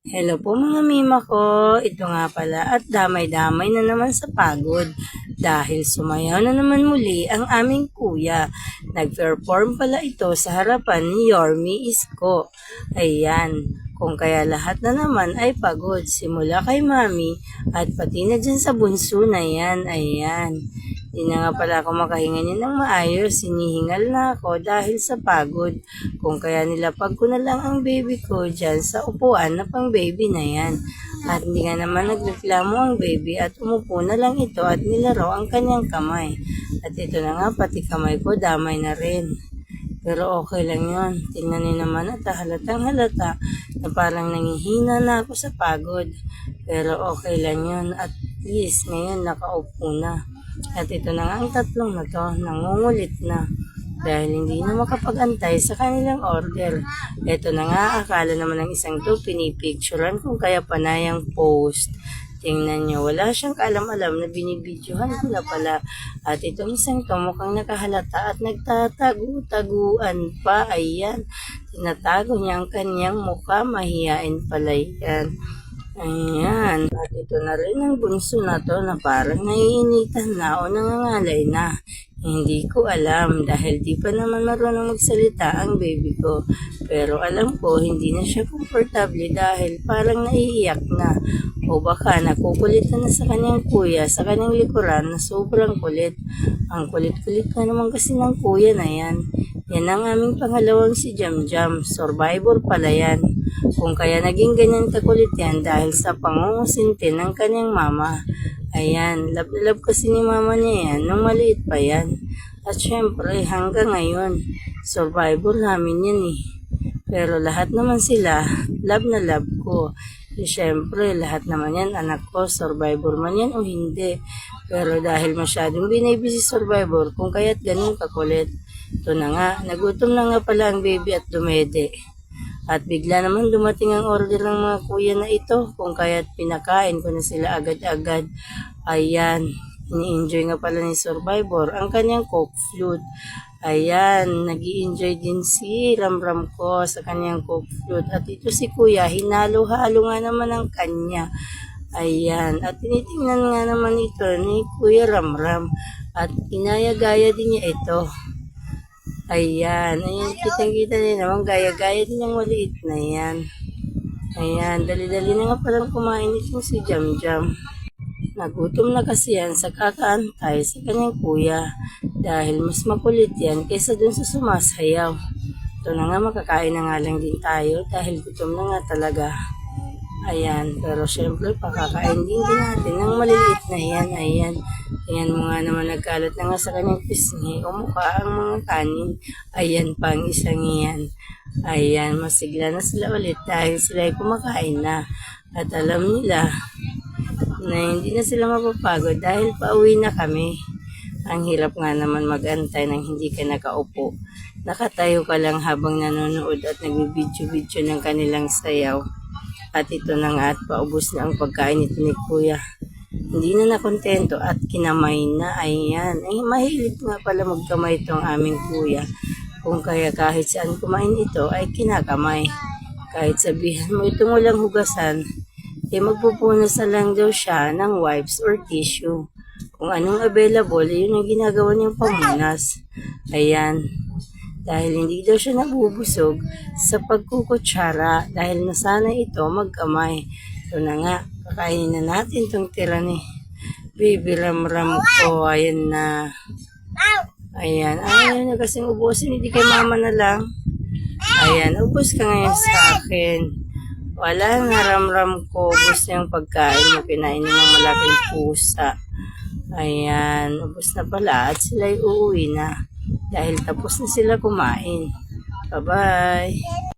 Hello po mga mima ko, ito nga pala at damay-damay na naman sa pagod dahil sumayaw na naman muli ang aming kuya. Nag-perform pala ito sa harapan ni Yormi Isko. Ayan, kung kaya lahat na naman ay pagod simula kay mami at pati na dyan sa bunso na yan. Ayan, di na nga pala ako makahinga niya ng maayos, sinihingal na ako dahil sa pagod. Kung kaya nilapag ko na lang ang baby ko dyan sa upuan na pang baby na yan. At hindi nga naman nagreklamo ang baby at umupo na lang ito at nilaro ang kanyang kamay. At ito na nga pati kamay ko damay na rin. Pero okay lang yun. Tingnan niyo naman at halatang halata na parang nangihina na ako sa pagod. Pero okay lang yun. At least ngayon nakaupo na. At ito na nga ang tatlong na to, nangungulit na. Dahil hindi na makapag-antay sa kanilang order. Ito na nga, akala naman ng isang to, pinipicturean kung kaya panayang post. Tingnan nyo, wala siyang kaalam-alam na binibidyohan ko na pala. At itong isang to mukhang nakahalata at nagtatago-taguan pa. Ayan, tinatago niya ang kanyang mukha, mahihain pala yan. Ayan, at ito na rin ang bunso na to na parang naiinitan na o nangangalay na. Hindi ko alam dahil di pa naman marunong magsalita ang baby ko. Pero alam ko hindi na siya komportable dahil parang naiiyak na. O baka nakukulitan na sa kanyang kuya sa kanyang likuran na sobrang kulit. Ang kulit-kulit na naman kasi ng kuya na yan. Yan ang aming pangalawang si Jam Jam. Survivor pala yan. Kung kaya naging ganyan kakulit yan dahil sa pangungusintin ng kanyang mama. Ayan, love na love kasi ni mama niya yan nung maliit pa yan. At syempre hanggang ngayon, survivor namin yan eh. Pero lahat naman sila, love na love ko. E syempre, lahat naman yan, anak ko, survivor man yan o hindi. Pero dahil masyadong binibig si survivor, kung kaya't ganun kakulit. Ito na nga, nagutom na nga pala ang baby at dumede. At bigla naman dumating ang order ng mga kuya na ito, kung kaya't pinakain ko na sila agad-agad. Ayan, ini-enjoy nga pala ni Survivor ang kanyang coke flute. Ayan, nag-i-enjoy din si Ramram ko sa kanyang coke flute. At ito si kuya, hinalo-halo nga naman ang kanya. Ayan, at tinitingnan nga naman ito ni Kuya Ramram. At inaya-gaya din niya ito. Ayan, kitang-kita din naman, gaya-gaya din ang maliit na yan. Ayan, dali-dali na nga palang kumain itong si Jam Jam. Nagutom na kasi yan sa kakaantay sa kanyang kuya dahil mas makulit yan kaysa dun sa sumasayaw. Ito na nga, makakain na nga lang din tayo dahil gutom na nga talaga. Ayan, pero syempre pakakain din natin ng maliliit na yan. Ayan, ayan mo nga naman nagkalat na nga sa kanyang pisngi o mukha ang mga kanin. Ayan pang isang yan. Ayan, masigla na sila ulit dahil sila ay kumakain na. At alam nila na hindi na sila mapapagod dahil pauwi na kami. Ang hirap nga naman mag-antay nang hindi ka nakaupo. Nakatayo ka lang habang nanonood at nagbibidyo-video ng kanilang sayaw. At ito na nga at paubos na ang pagkain nito ni kuya. Hindi na nakontento at kinamay na. Ayan, ay mahilig nga pala magkamay itong aming kuya. Kung kaya kahit saan kumain ito ay kinakamay. Kahit sabihan mo itong walang hugasan, eh magpupunas na lang daw siya ng wipes or tissue. Kung anong available, yun ang ginagawa niyang pamunas. Ayan. Dahil hindi daw siya nabubusog sa pagkukutsara dahil nasanay ito magkamay. Ito na nga, kakainin na natin itong tira ni Baby Ramram ko. Ayan na. Ayan, ayaw na kasing ubusin, hindi kay mama na lang. Ayan, ubos ka ngayon sa akin. Wala na Ramram ko, ubos na yung pagkain mo, kinain mo ng malaking pusa. Ayan, ubos na pala at sila'y uuwi na. Dahil tapos na sila kumain. Bye-bye!